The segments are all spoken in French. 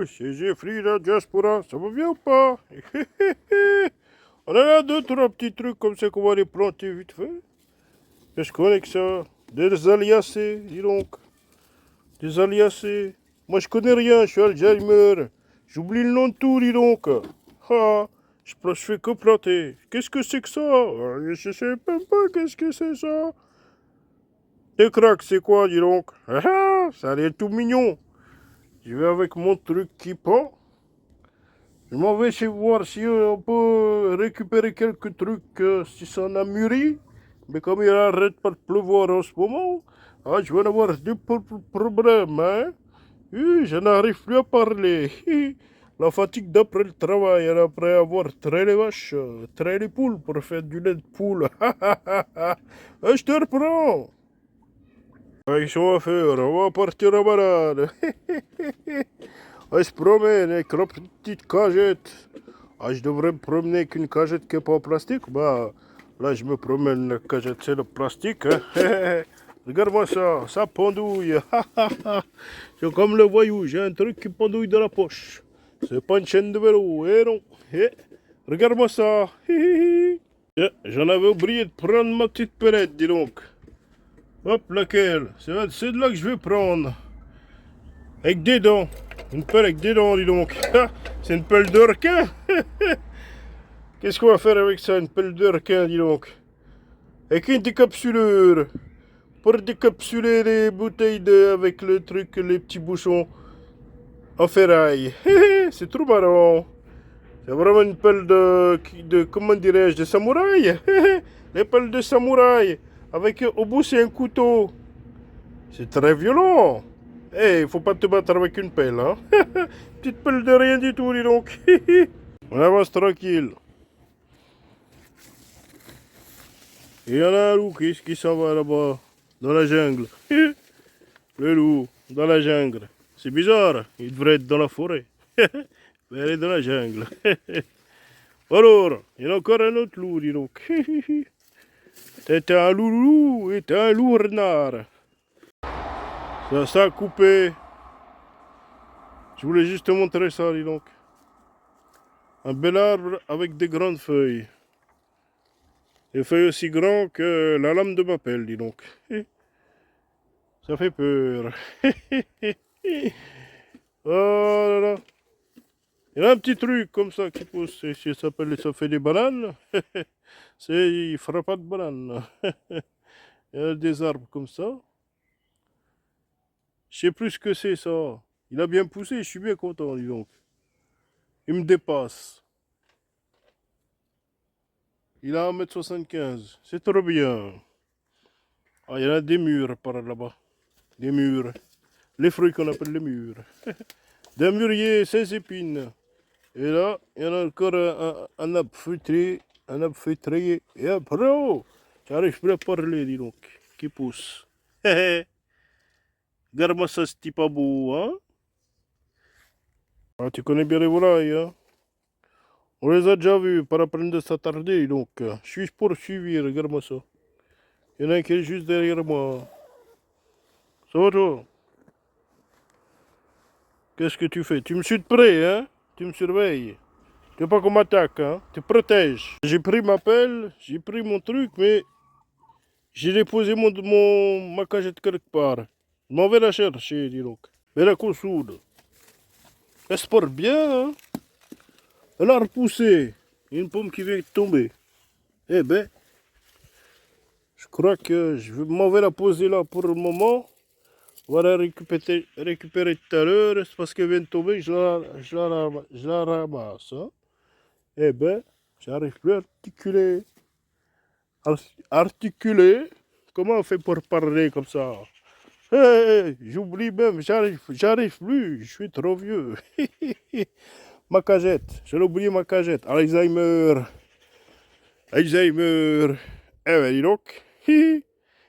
c'est Jeffrey la diaspora, ça va bien ou pas? On a là deux, trois petits trucs comme ça qu'on va les planter vite fait. Qu'est-ce qu'on est que ça? Des aliacées, dis donc. Des aliacées. Moi je connais rien, je suis Alzheimer. J'oublie le nom de tout, dis donc. Ah, je fais que planter. Qu'est-ce que c'est que ça? Je sais même pas qu'est-ce que c'est ça. Des cracks, c'est quoi, dis donc? Ah, ça a l'air tout mignon. Je vais avec mon truc qui pend. Je m'en vais essayer de voir si on peut récupérer quelques trucs, si ça en a mûri. Mais comme il arrête pas de pleuvoir en ce moment, je vais en avoir des problèmes, hein. Je n'arrive plus à parler. La fatigue d'après le travail, et après avoir traité les vaches, traité les poules pour faire du lait de poule. Je te reprends. Ils sont à faire, on va partir à balade. Je promène avec la petite cagette. Je devrais me promener avec une cagette qui n'est pas en plastique. Là, je me promène, la cagette, c'est le plastique. Hein. Regarde-moi ça, ça pendouille. C'est comme le voyou, j'ai un truc qui pendouille dans la poche. C'est pas une chaîne de vélo, non. Regarde-moi ça. J'en avais oublié de prendre ma petite pellette, dis donc. Hop, laquelle? C'est de là que je vais prendre. Avec des dents. Une pelle avec des dents, dis donc. C'est une pelle de requin. Qu'est-ce qu'on va faire avec ça, une pelle de requin, dis donc? Avec une décapsuleur. Pour décapsuler les bouteilles avec le truc, les petits bouchons en ferraille. C'est trop marrant. C'est vraiment une pelle de comment dirais-je, de samouraï. Les pelles de samouraï. Avec au bout, c'est un couteau. C'est très violent. Faut pas te battre avec une pelle, hein. Petite pelle de rien du tout, dis donc. On avance tranquille. Et il y en a un loup qui s'en va là-bas, dans la jungle. Le loup, dans la jungle. C'est bizarre, il devrait être dans la forêt. Mais il est dans la jungle. Alors, il y a encore un autre loup, dis donc. C'est un loup et un loup renard. Ça a coupé. Je voulais juste te montrer ça, dis donc. Un bel arbre avec des grandes feuilles. Des feuilles aussi grandes que la lame de ma pelle, dis donc. Ça fait peur. Oh là là. Il y a un petit truc comme ça qui pousse. Ça fait des bananes. Il fera pas de bananes. Il y a des arbres comme ça. Je sais plus ce que c'est ça. Il a bien poussé, je suis bien content, dis donc. Il me dépasse. Il a 1,75 m. C'est trop bien. Il y en a des murs par là-bas. Des murs. Les fruits qu'on appelle les murs. D'un mûrier, 16 épines. Et là, il y en a encore un arbre feutré. Un arbre feutré. Et après, j'arrive plus à parler, dis donc. Qui pousse. Regarde-moi ça, c'est pas beau, hein? Tu connais bien les volailles, hein? On les a déjà vus, par après de s'attarder, donc je suis poursuivi, regarde-moi ça. Il y en a un qui est juste derrière moi. Ça va toi? Qu'est-ce que tu fais? Tu me suis de près, hein? Tu me surveilles. Tu veux pas qu'on m'attaque, hein? Tu protèges. J'ai pris ma pelle, j'ai pris mon truc, mais j'ai déposé ma cagette quelque part. Je m'en vais la chercher, dis donc. Mais la consoude. Elle se porte bien, hein? Elle a repoussé. Il y a une pomme qui vient de tomber. Eh ben, je crois que je m'en vais la poser là pour le moment. On va la récupérer tout à l'heure. C'est parce qu'elle vient de tomber que je la ramasse. Hein. Eh ben, j'arrive plus à articuler. Articuler? Comment on fait pour parler comme ça? J'oublie même, j'arrive plus, je suis trop vieux. Ma cagette, j'ai oublié ma cagette. Alzheimer. Alzheimer. Eh ben, dis donc. Il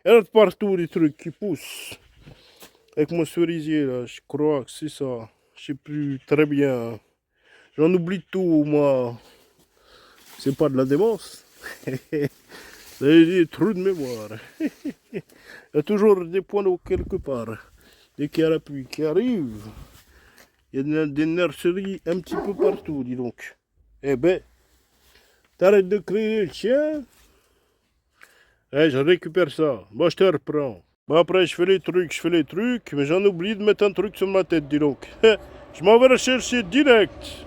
y en a de partout des trucs qui poussent. Avec mon cerisier, là, je crois que c'est ça. Je sais plus très bien. J'en oublie tout, moi. C'est pas de la démence. C'est des trous de mémoire. Il y a toujours des points d'eau quelque part. Dès qu'il y a la pluie qui arrive, Il y a des nurseries un petit peu partout, dis donc. Eh ben, t'arrêtes de crier le chien. Eh, je récupère ça. Moi, je te reprends. Bon, après, je fais les trucs, mais j'en oublie de mettre un truc sur ma tête, dis donc. Je m'en vais le chercher direct.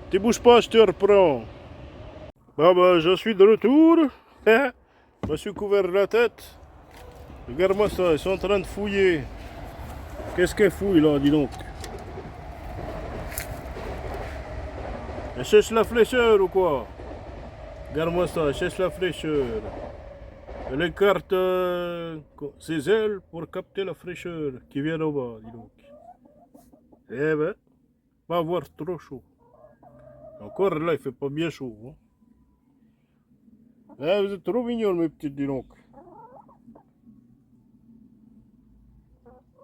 Tu bouges pas, je te reprends. Bon, ben, je suis de retour. Je me suis couvert la tête. Regarde-moi ça, ils sont en train de fouiller. Qu'est-ce qu'elle fouille là, dis donc? Elle cherche la fraîcheur ou quoi? Regarde-moi ça, elle cherche la fraîcheur. Elle écarte ses ailes pour capter la fraîcheur qui vient au bas, dis donc. Eh ben, va avoir trop chaud. Encore là, il fait pas bien chaud. Hein. Eh, vous êtes trop mignons, mes petites, dis donc.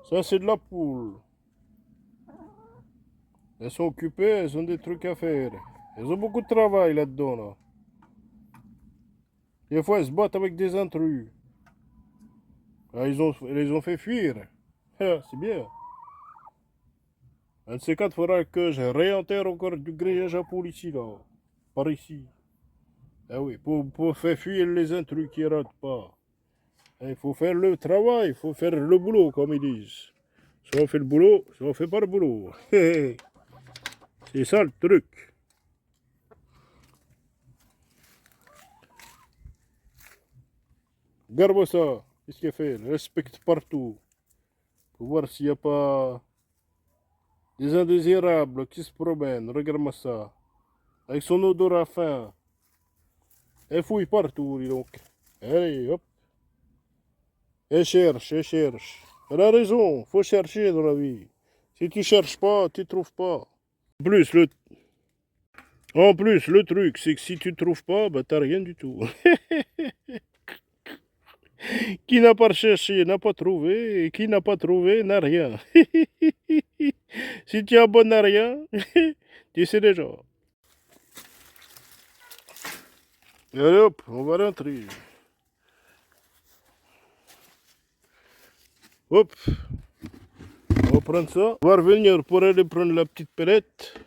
Ça, c'est de la poule. Elles sont occupées, elles ont des trucs à faire. Elles ont beaucoup de travail là-dedans, là. Des fois, elles se battent avec des intrus. Ah, ils les ont fait fuir. Ah, c'est bien. Un de ces quatre, il faudra que je réenterre encore du grillage à poule ici, là. Par ici. Ah oui, pour faire fuir les intrus qui ratent pas. Il faut faire le travail, il faut faire le boulot, comme ils disent. Soit on fait le boulot, soit on fait pas le boulot. C'est ça le truc. Regarde-moi ça. Qu'est-ce qu'il fait? Il respecte partout. Pour voir s'il n'y a pas des indésirables qui se promènent. Regarde-moi ça. Avec son odorat fin. Elle fouille partout, dis donc. Allez, hop. Elle cherche, elle cherche. Elle a raison, faut chercher dans la vie. Si tu cherches pas, tu trouves pas. En plus, le truc, c'est que si tu trouves pas, bah t'as rien du tout. Qui n'a pas cherché n'a pas trouvé, et qui n'a pas trouvé n'a rien. Si tu abonnes à rien, tu sais déjà. Et allez hop, on va rentrer. Hop, on va prendre ça. On va revenir pour aller prendre la petite pellette.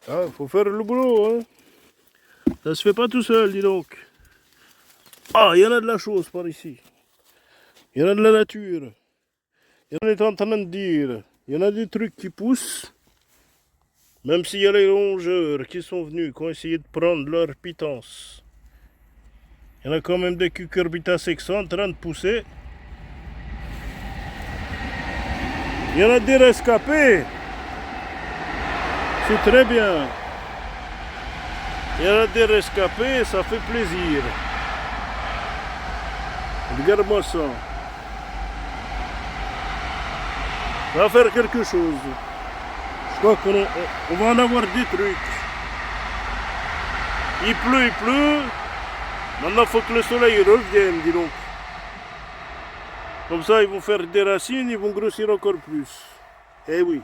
Ah, faut faire le boulot, hein. Ça se fait pas tout seul, dis donc. Ah, il y en a de la chose par ici. Il y en a de la nature. Il y en a en train de dire. Il y en a des trucs qui poussent. Même s'il y a les rongeurs qui sont venus, qui ont essayé de prendre leur pitance. Il y en a quand même des cucurbitacées qui sont en train de pousser. Il y en a des rescapés. C'est très bien. Il y en a des rescapés, ça fait plaisir. Regarde-moi ça. Ça va faire quelque chose. Je crois qu'on va en avoir des trucs. Il pleut. Maintenant, il faut que le soleil revienne, dis donc. Comme ça, ils vont faire des racines, ils vont grossir encore plus. Eh oui,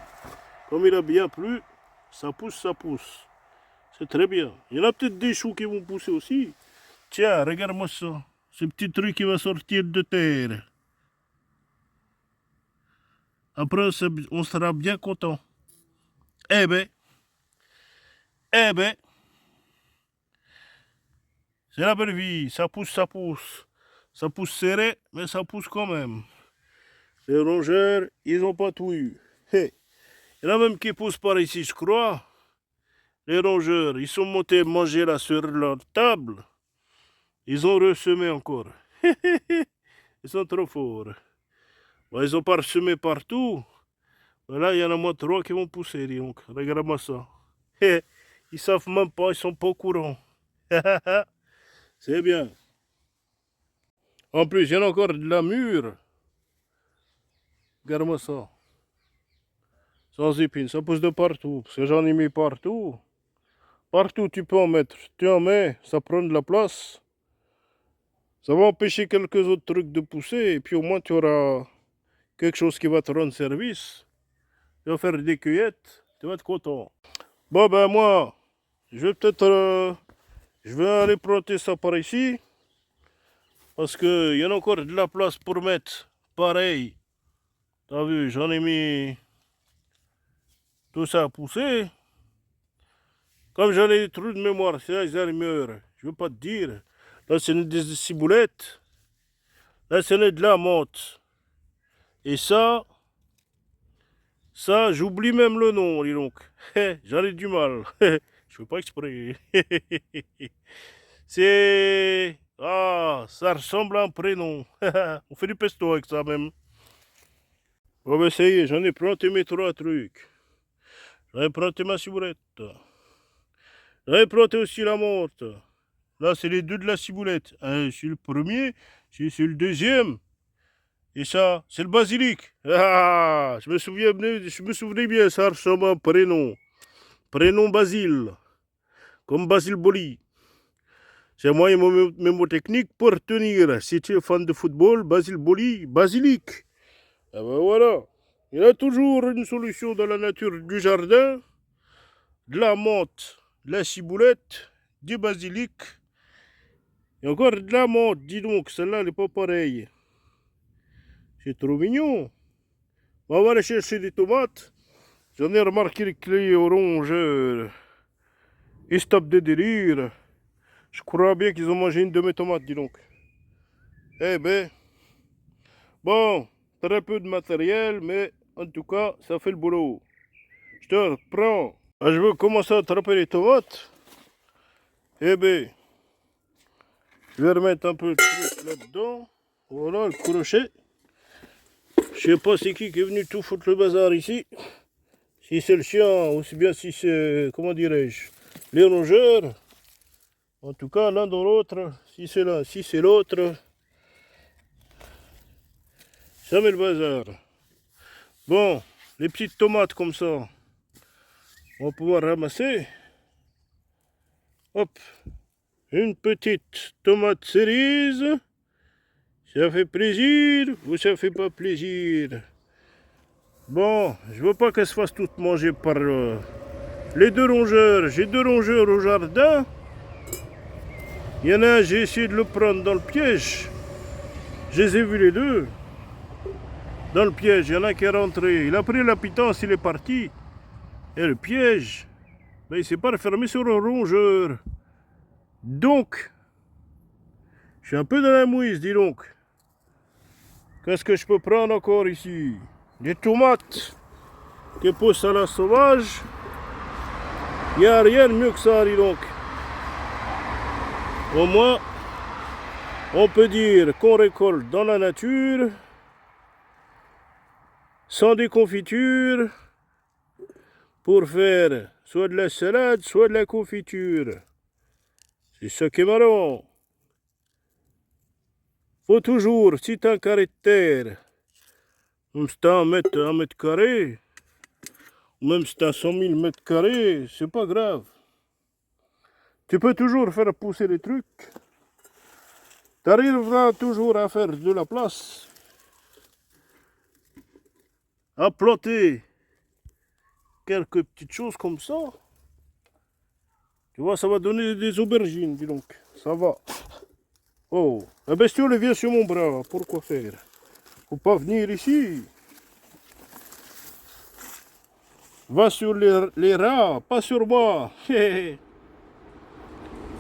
comme il a bien plu, ça pousse. C'est très bien. Il y en a peut-être des choux qui vont pousser aussi. Tiens, regarde-moi ça. Ce petit truc qui va sortir de terre. Après, on sera bien content. Eh ben, c'est la belle vie. Ça pousse. Ça pousse serré, mais ça pousse quand même. Les rongeurs, ils n'ont pas tout eu. Hey. Il y en a même qui poussent par ici, je crois. Les rongeurs, ils sont montés manger là sur leur table. Ils ont ressemé encore. Ils sont trop forts. Bon, ils n'ont pas ressemé partout. Mais là, il y en a moins 3 qui vont pousser, donc. Regarde-moi ça. Ils savent même pas, ils sont pas au courant. C'est bien. En plus, il y en a encore de la mûre. Regarde-moi ça. Sans épines, ça pousse de partout. Parce que j'en ai mis partout. Partout tu peux en mettre. Tu en mets, ça prend de la place. Ça va empêcher quelques autres trucs de pousser. Et puis au moins tu auras quelque chose qui va te rendre service. Tu vas faire des cueillettes. Tu vas être content. Bon ben moi, je vais peut-être... je vais aller planter ça par ici. Parce qu'il y en a encore de la place pour mettre pareil. T'as vu, j'en ai mis tout ça a poussé. Comme j'en ai des trous de mémoire, c'est Alzheimer. Je veux pas te dire. Là, c'est des ciboulettes. Là, c'est de la menthe. Et ça, j'oublie même le nom, dis donc. J'en ai du mal. Je fais pas exprès. C'est... Ah, ça ressemble à un prénom. On fait du pesto avec ça même. Bon, ben ça y est, j'en ai planté mes 3 trucs. J'en ai planté ma ciboulette. J'en ai planté aussi la menthe. Là, c'est les 2 de la ciboulette. C'est le premier, c'est le deuxième. Et ça, c'est le basilic. Ah, je me souvenais bien, ça ressemble à un prénom. Prénom Basile. Comme Basile Boli. C'est moi et mon mémotechnique pour retenir. Si tu es fan de football, Basile Boli, basilic. Ah ben voilà. Il y a toujours une solution dans la nature du jardin. De la menthe, de la ciboulette, du basilic. Et encore de la menthe, dis donc, celle-là, elle n'est pas pareille. C'est trop mignon. On va aller chercher des tomates. J'en ai remarqué que les oranges, ils stoppent de délire. Je crois bien qu'ils ont mangé une de mes tomates, dis donc. Eh ben, bon, très peu de matériel, mais en tout cas, ça fait le boulot. Je te reprends. Je veux commencer à attraper les tomates. Eh ben, je vais remettre un peu de truc là-dedans. Voilà, le crochet. Je sais pas c'est qui est venu tout foutre le bazar ici. Si c'est le chien, ou bien si c'est, comment dirais-je, les rongeurs. En tout cas, l'un dans l'autre, si c'est l'un, si c'est l'autre, ça met le bazar. Bon, les petites tomates comme ça, on va pouvoir ramasser. Hop, une petite tomate cerise. Ça fait plaisir ou ça fait pas plaisir? Bon, je veux pas qu'elle se fasse toute manger par les 2 rongeurs. J'ai 2 rongeurs au jardin. Il y en a un, j'ai essayé de le prendre dans le piège. Je les ai vus les 2. Dans le piège, il y en a un qui est rentré. Il a pris la pitance, il est parti. Et le piège, ben, il s'est pas refermé sur le rongeur. Donc, je suis un peu dans la mouise, dis donc. Qu'est-ce que je peux prendre encore ici? Des tomates qui poussent à la sauvage. Il n'y a rien de mieux que ça, dis donc. Au moins, on peut dire qu'on récolte dans la nature, sans déconfiture, pour faire soit de la salade, soit de la confiture. C'est ça qui est marrant. Faut toujours, si t'as un carré de terre, même si t'as un mètre carré, même si t'as 100 000 mètres carrés, c'est pas grave. Tu peux toujours faire pousser les trucs. Tu arriveras toujours à faire de la place, à planter quelques petites choses comme ça. Tu vois, ça va donner des aubergines, dis donc. Ça va. Oh, la bestiole vient sur mon bras. Pourquoi faire? Faut pas venir ici. Va sur les rats, pas sur moi.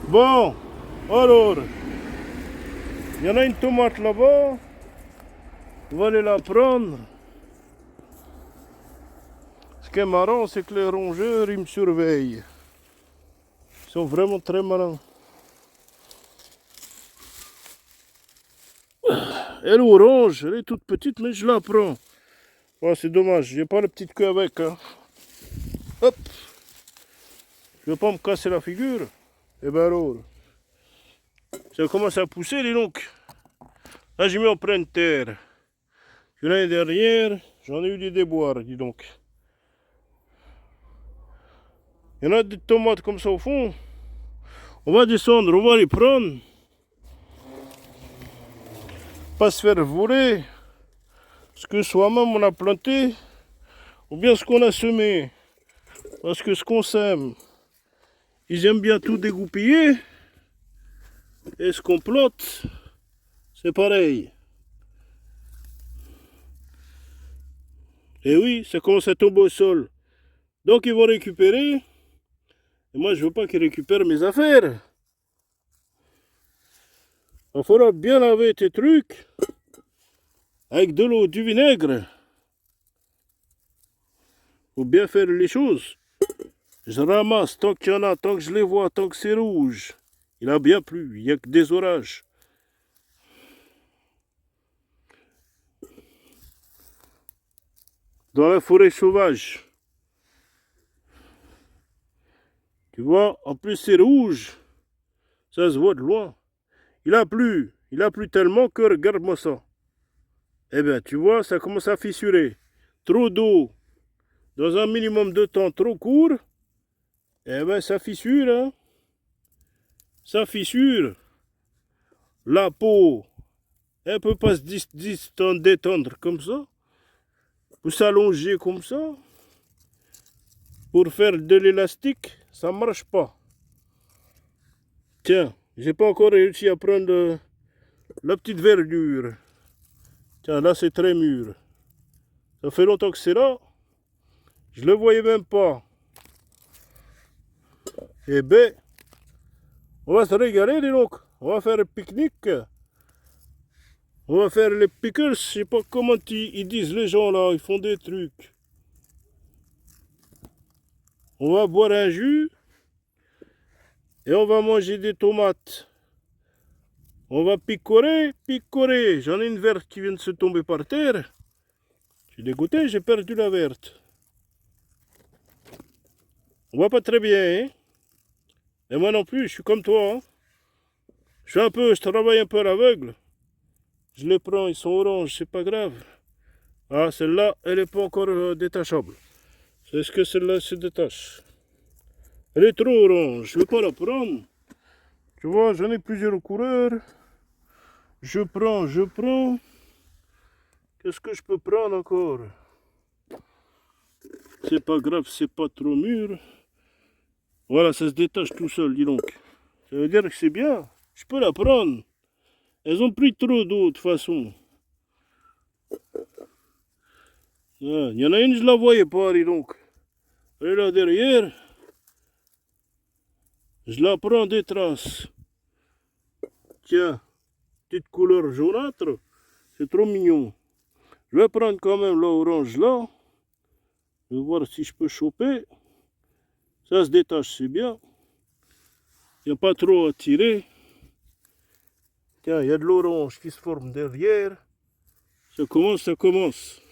Bon, alors, il y en a une tomate là-bas. On va aller la prendre. Ce qui est marrant, c'est que les rongeurs, ils me surveillent. Ils sont vraiment très malins. Elle orange, elle est toute petite, mais je la prends. Oh, c'est dommage, j'ai pas la petite queue avec. Hein. Hop. Je vais pas me casser la figure. Et ben alors, ça commence à pousser, dis donc. Là, j'ai mis en pleine terre. L'année dernière, j'en ai eu des déboires, dis donc. Il y en a des tomates comme ça au fond. On va descendre, on va les prendre. Pas se faire voler ce que soi-même on a planté ou bien ce qu'on a semé. Parce que ce qu'on sème, ils aiment bien tout dégoupiller. Et ce qu'on plante, c'est pareil. Et oui, ça commence à tomber au sol. Donc ils vont récupérer. Et moi je veux pas qu'ils récupèrent mes affaires. Il faudra bien laver tes trucs avec de l'eau, du vinaigre. Faut bien faire les choses. Je ramasse tant qu'il y en a, tant que je les vois, tant que c'est rouge. Il a bien plu, il n'y a que des orages. Dans la forêt sauvage. Tu vois, en plus c'est rouge. Ça se voit de loin. Il a plu tellement que regarde-moi ça. Eh bien, tu vois, ça commence à fissurer. Trop d'eau dans un minimum de temps trop court. Eh bien, ça fissure, hein. Ça fissure. La peau, elle ne peut pas se détendre comme ça. Pour s'allonger comme ça. Pour faire de l'élastique, ça ne marche pas. Tiens, j'ai pas encore réussi à prendre la petite verdure. Tiens, là c'est très mûr. Ça fait longtemps que c'est là. Je le voyais même pas. Eh ben, on va se régaler, dis donc. On va faire un pique-nique. On va faire les pickles. Je sais pas comment ils disent les gens là. Ils font des trucs. On va boire un jus. Et on va manger des tomates. On va picorer, picorer. J'en ai une verte qui vient de se tomber par terre. Je suis dégoûté, j'ai perdu la verte. On voit pas très bien, hein. Et moi non plus, je suis comme toi, hein. Je travaille un peu à l'aveugle. Je les prends, ils sont oranges, c'est pas grave. Ah, celle-là, elle n'est pas encore détachable. C'est ce que celle-là se détache. Elle est trop orange, je ne vais pas la prendre. Tu vois, j'en ai plusieurs couleurs. Je prends. Qu'est-ce que je peux prendre encore? C'est pas grave, c'est pas trop mûr. Voilà, ça se détache tout seul, dis donc. Ça veut dire que c'est bien. Je peux la prendre. Elles ont pris trop d'eau de toute façon. Il y en a une, je la voyais pas, dis donc. Elle est là derrière. Je la prends des traces. Tiens, petite couleur jaunâtre. C'est trop mignon. Je vais prendre quand même l'orange là. Je vais voir si je peux choper. Ça se détache, c'est bien. Il n'y a pas trop à tirer. Tiens, il y a de l'orange qui se forme derrière. Ça commence, ça commence.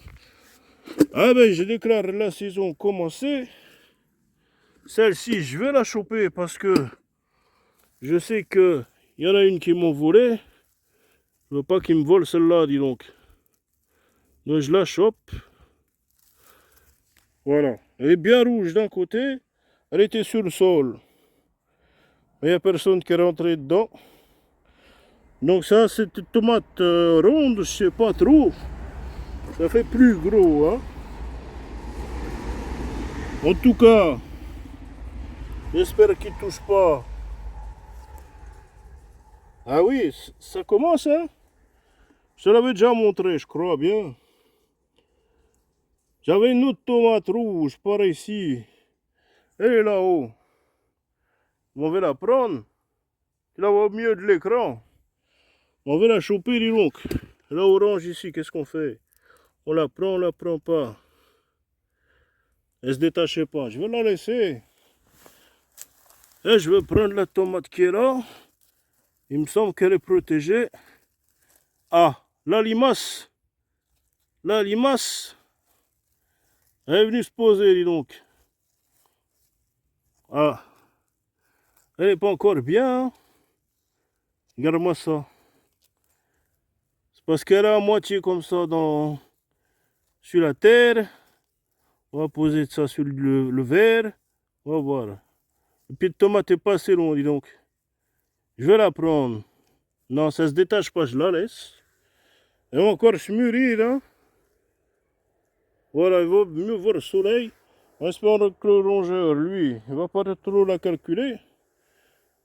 Ah ben, je déclare la saison commencée. Celle-ci, je vais la choper parce que je sais qu'il y en a une qui m'ont volé. Je veux pas qu'ils me volent celle-là, dis donc. Donc je la chope. Voilà. Elle est bien rouge d'un côté. Elle était sur le sol. Mais il n'y a personne qui est rentré dedans. Donc ça, c'est une tomate ronde, je sais pas trop. Ça fait plus gros, hein. En tout cas, j'espère qu'il ne touche pas. Ah oui, ça commence, hein. Je te l'avais déjà montré, je crois bien. J'avais une autre tomate rouge par ici. Elle est là-haut. On va la prendre. Tu la vois au milieu de l'écran. On va la choper, dis donc. La orange ici, qu'est-ce qu'on fait? On la prend pas. Elle se détachait pas. Je vais la laisser. Et je vais prendre la tomate qui est là. Il me semble qu'elle est protégée. Ah, la limace. La limace. Elle est venue se poser, dis donc. Ah. Elle n'est pas encore bien, hein. Regarde-moi ça. C'est parce qu'elle est à moitié comme ça sur la terre. On va poser ça sur le verre. On va voir. Le pied de tomate n'est pas assez long, dis donc. Je vais la prendre. Non, ça se détache pas, je la laisse. Elle va encore se mûrir, hein. Voilà, il vaut mieux voir le soleil. En espérant que le rongeur, lui, il va pas trop la calculer.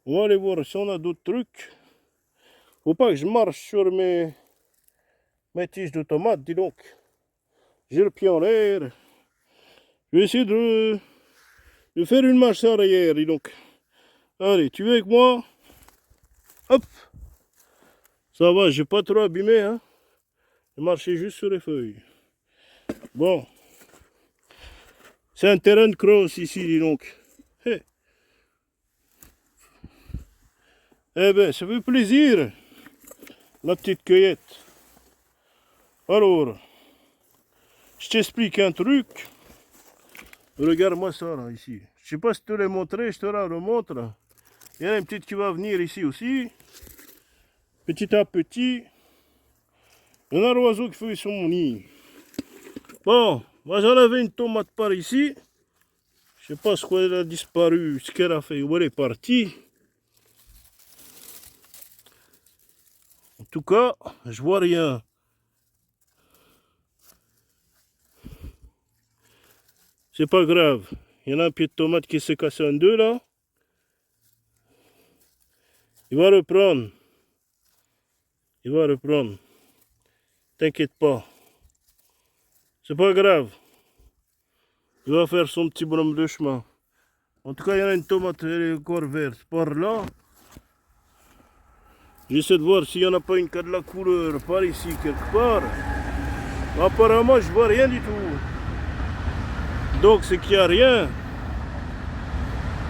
On va aller voir si on a d'autres trucs. Faut pas que je marche sur mes tiges de tomates, dis donc. J'ai le pied en l'air. Je vais essayer de de faire une marche arrière, dis donc. Allez, tu es avec moi? Hop! Ça va, j'ai pas trop abîmé, hein? J'ai marché juste sur les feuilles. Bon. C'est un terrain de cross ici, dis donc. Hey. Eh ben, ça fait plaisir, la petite cueillette. Alors, je t'explique un truc. Regarde-moi ça, là, ici. Je sais pas si je te l'ai montré, je te la remontre. Il y en a une petite qui va venir ici aussi. Petit à petit. Il y en a l'oiseau qui fait son nid. Bon, moi j'en avais une tomate par ici. Je sais pas ce qu'elle a disparu, ce qu'elle a fait, où elle est partie. En tout cas, je vois rien. C'est pas grave. Il y en a un pied de tomate qui s'est cassé en deux là. Il va reprendre. Il va reprendre. T'inquiète pas. C'est pas grave. Il va faire son petit bonhomme de chemin. En tout cas, il y en a une tomate, elle est encore verte. Par là. J'essaie de voir s'il n'y en a pas une qui a de la couleur par ici quelque part. Apparemment, je vois rien du tout. Donc, c'est qu'il n'y a rien.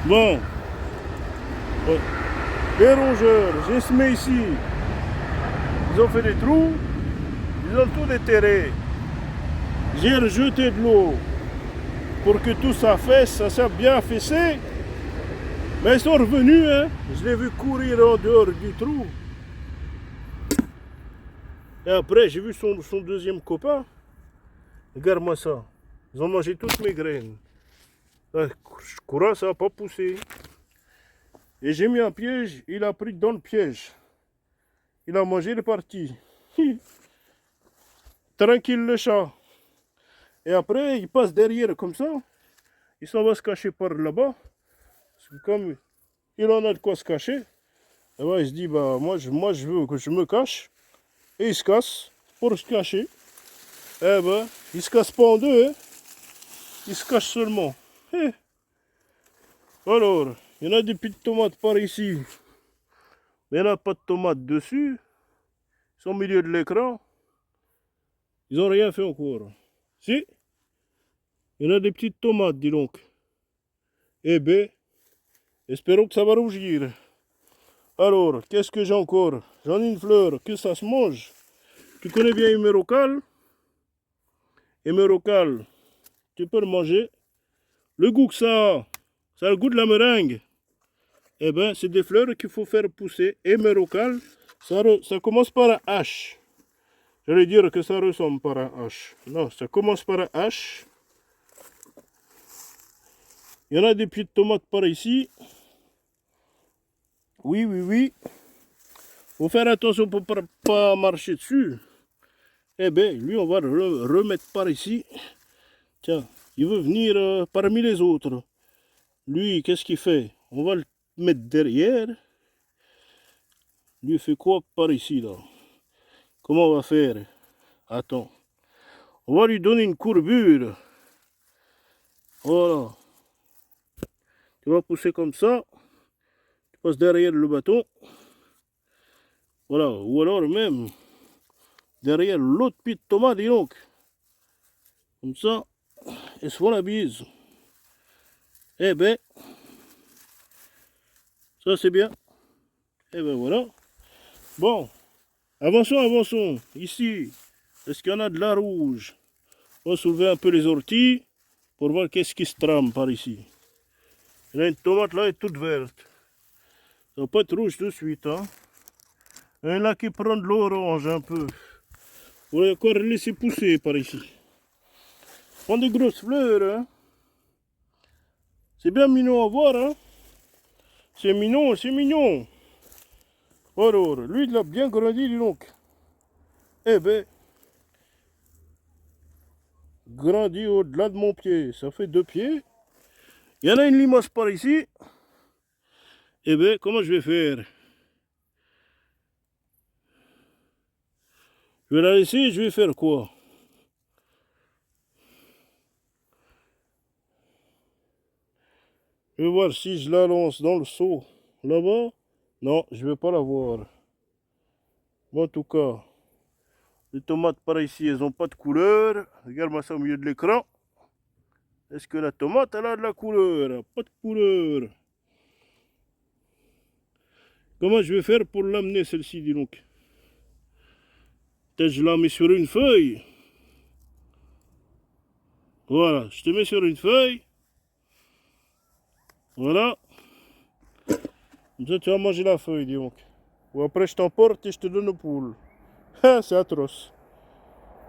Bon. Les rongeurs, j'ai semé ici. Ils ont fait des trous. Ils ont tout déterré. J'ai rejeté de l'eau pour que tout ça fesse, ça s'est bien affaissé. Mais ils sont revenus, hein. Je l'ai vu courir en dehors du trou. Et après, j'ai vu son deuxième copain. Regarde-moi ça. Ils ont mangé toutes mes graines. Je crois que ça n'a pas poussé. Et j'ai mis un piège, il a pris dans le piège. Il a mangé, il est parti. Tranquille le chat. Et après, il passe derrière comme ça. Il s'en va se cacher par là-bas. Comme il en a de quoi se cacher. Et ben, il se dit, bah, moi je veux que je me cache. Et il se casse pour se cacher. Eh ben, il se casse pas en deux, hein. Il se cache seulement. Eh. Alors, il y en a des petites tomates par ici. Mais il n'y en a pas de tomates dessus. Ils sont au milieu de l'écran. Ils n'ont rien fait encore. Si, il y en a des petites tomates, dis donc. Eh ben, espérons que ça va rougir. Alors, qu'est-ce que j'ai encore? J'en ai une fleur, que ça se mange. Tu connais bien Hémérocal? Hémérocal, tu peux le manger. Le goût que ça a le goût de la meringue. Eh ben, c'est des fleurs qu'il faut faire pousser. Hémérocal, ça commence par un H. J'allais dire que ça ressemble par un H. Non, ça commence par un H. Il y en a des petites tomates par ici. Oui, oui, oui. Faut faire attention pour ne pas marcher dessus. Eh bien, lui, on va le remettre par ici. Tiens, il veut venir parmi les autres. Lui, qu'est-ce qu'il fait? On va le mettre derrière. Lui, il fait quoi par ici, là? Comment on va faire? Attends. On va lui donner une courbure. Voilà. Tu vas pousser comme ça. Tu passes derrière le bâton. Voilà. Ou alors même derrière l'autre pied de tomate, dis donc. Comme ça. Ils se font la bise. Eh ben. Ça c'est bien. Et ben voilà. Bon. Avançons, avançons. Ici. Est-ce qu'il y en a de la rouge? On va soulever un peu les orties. Pour voir qu'est-ce qui se trame par ici. Il y a une tomate là, elle est toute verte. Ça va pas être rouge tout de suite, hein. Il y en a qui prend de l'orange un peu. On va encore laisser pousser par ici. Prend des grosses fleurs, hein. C'est bien mignon à voir, hein. C'est mignon, c'est mignon. Alors, lui, il a bien grandi, dis donc. Eh ben, grandi au-delà de mon pied. Ça fait 2 pieds. Il y en a une limace par ici. Eh ben, comment je vais faire? Je vais la laisser, je vais faire quoi? Je vais voir si je la lance dans le seau. Là-bas. Non, je vais pas la voir. Bon, en tout cas, les tomates par ici, elles ont pas de couleur. Regarde-moi ça au milieu de l'écran. Est-ce que la tomate, elle a de la couleur? Pas de couleur. Comment je vais faire pour l'amener celle-ci, dis donc? Peut-être je la mets sur une feuille. Voilà, je te mets sur une feuille. Voilà. Comme ça, tu vas manger la feuille, dis donc. Ou après, je t'emporte et je te donne aux poules. Ah, c'est atroce.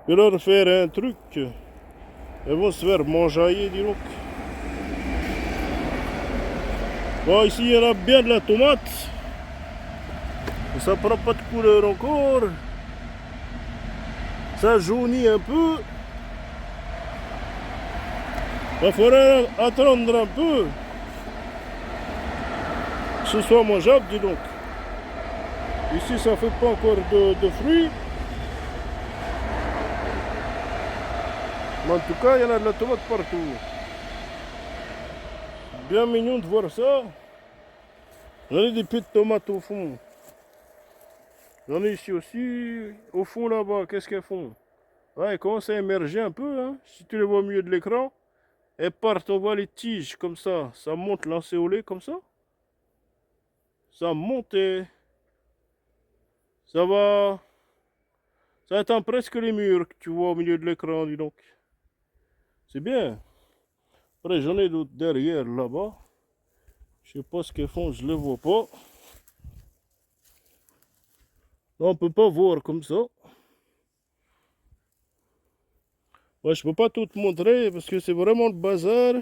Je vais leur faire un truc. Elles vont se faire manger, dis donc. Bon, ici, il y en a bien de la tomate. Ça prend pas de couleur encore. Ça jaunit un peu. Il faudrait attendre un peu. Que ce soit mangeable, dis donc. Ici, ça fait pas encore de fruits. Mais en tout cas, il y en a de la tomate partout. Bien mignon de voir ça. J'en ai des pieds de tomates au fond. J'en ai ici aussi. Au fond là-bas, qu'est-ce qu'elles font? Ouais, elles commencent à émerger un peu. Hein. Si tu les vois au milieu de l'écran, elles partent, on voit les tiges comme ça. Ça monte lancéolé comme ça. Ça monte et ça va. Ça atteint presque les murs que tu vois au milieu de l'écran, dis donc. C'est bien. Après, j'en ai d'autres derrière là-bas. Je sais pas ce qu'elles font, je les vois pas. Là, on peut pas voir comme ça. Ouais, je peux pas tout te montrer parce que c'est vraiment le bazar.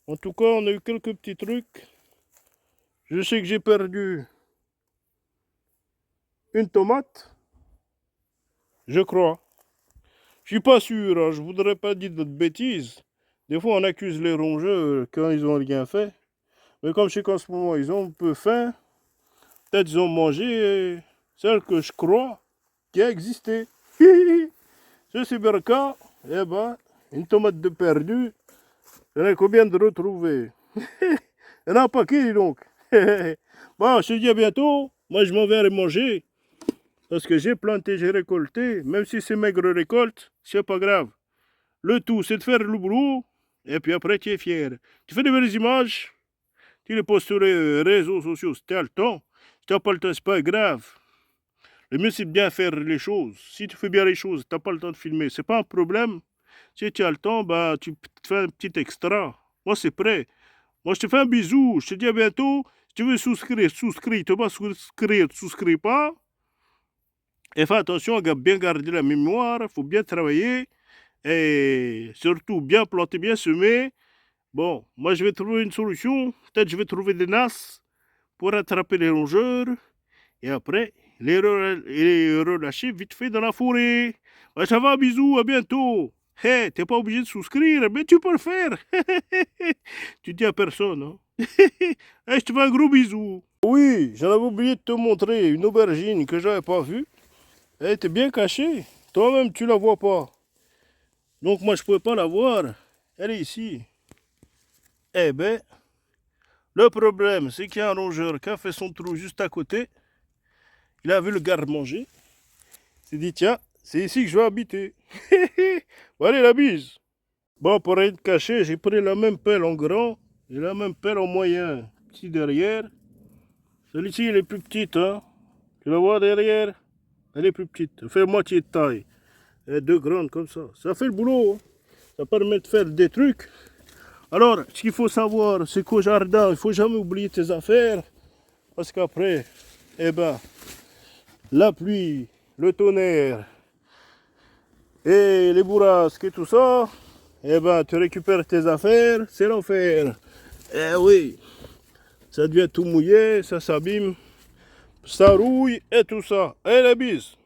En tout cas, on a eu quelques petits trucs. Je sais que j'ai perdu une tomate. Je crois. Je suis pas sûr, hein, je voudrais pas dire de bêtises. Des fois, on accuse les rongeurs quand ils ont rien fait. Mais comme je sais qu'en ce moment, ils ont un peu faim, peut-être ils ont mangé celle que je crois qui a existé. C'est super cas, eh ben, une tomate de perdu, j'en ai combien de retrouvés? Il y en a un paquet, dis donc. Bon, je te dis à bientôt. Moi, je m'en vais aller manger. Parce que j'ai planté, j'ai récolté. Même si c'est maigre récolte, c'est pas grave. Le tout, c'est de faire le boulot. Et puis après, tu es fier. Tu fais de belles images. Tu les postes sur les réseaux sociaux si tu as le temps. Si tu n'as pas le temps, c'est pas grave. Le mieux, c'est de bien faire les choses. Si tu fais bien les choses, tu n'as pas le temps de filmer, c'est pas un problème. Si tu as le temps, bah, tu te fais un petit extra. Moi, c'est prêt. Moi, je te fais un bisou. Je te dis à bientôt. Si tu veux souscrire, souscris. Tu ne veux pas souscrire, souscris pas. Et fais attention à bien garder la mémoire. Il faut bien travailler. Et surtout, bien planter, bien semer. Bon, moi, je vais trouver une solution. Peut-être je vais trouver des nasses pour attraper les rongeurs. Et après, les relâcher vite fait dans la forêt. Ouais, ça va, bisous, à bientôt. Hé, t'es pas obligé de souscrire, mais tu peux le faire. Tu dis à personne. Hein. Hey, je te fais un gros bisou. Oui, j'en avais oublié de te montrer une aubergine que j'avais pas vue. Elle était bien cachée. Toi-même, tu la vois pas. Donc moi, je pouvais pas la voir. Elle est ici. Eh ben, le problème, c'est qu'il y a un rongeur qui a fait son trou juste à côté. Il a vu le garde-manger. Il s'est dit, tiens, c'est ici que je vais habiter. Bon, allez, la bise. Bon, pour être caché, j'ai pris la même pelle en grand et la même pelle en moyen. Petit derrière. Celle-ci, elle est plus petite. Hein. Tu la vois derrière? Elle est plus petite. Elle fait moitié de taille. Elle est deux grandes comme ça. Ça fait le boulot. Hein. Ça permet de faire des trucs. Alors, ce qu'il faut savoir, c'est qu'au jardin, il ne faut jamais oublier tes affaires. Parce qu'après, eh ben, la pluie, le tonnerre et les bourrasques et tout ça, eh ben, tu récupères tes affaires, c'est l'enfer. Eh oui, ça devient tout mouillé, ça s'abîme, ça rouille et tout ça. Eh la bise.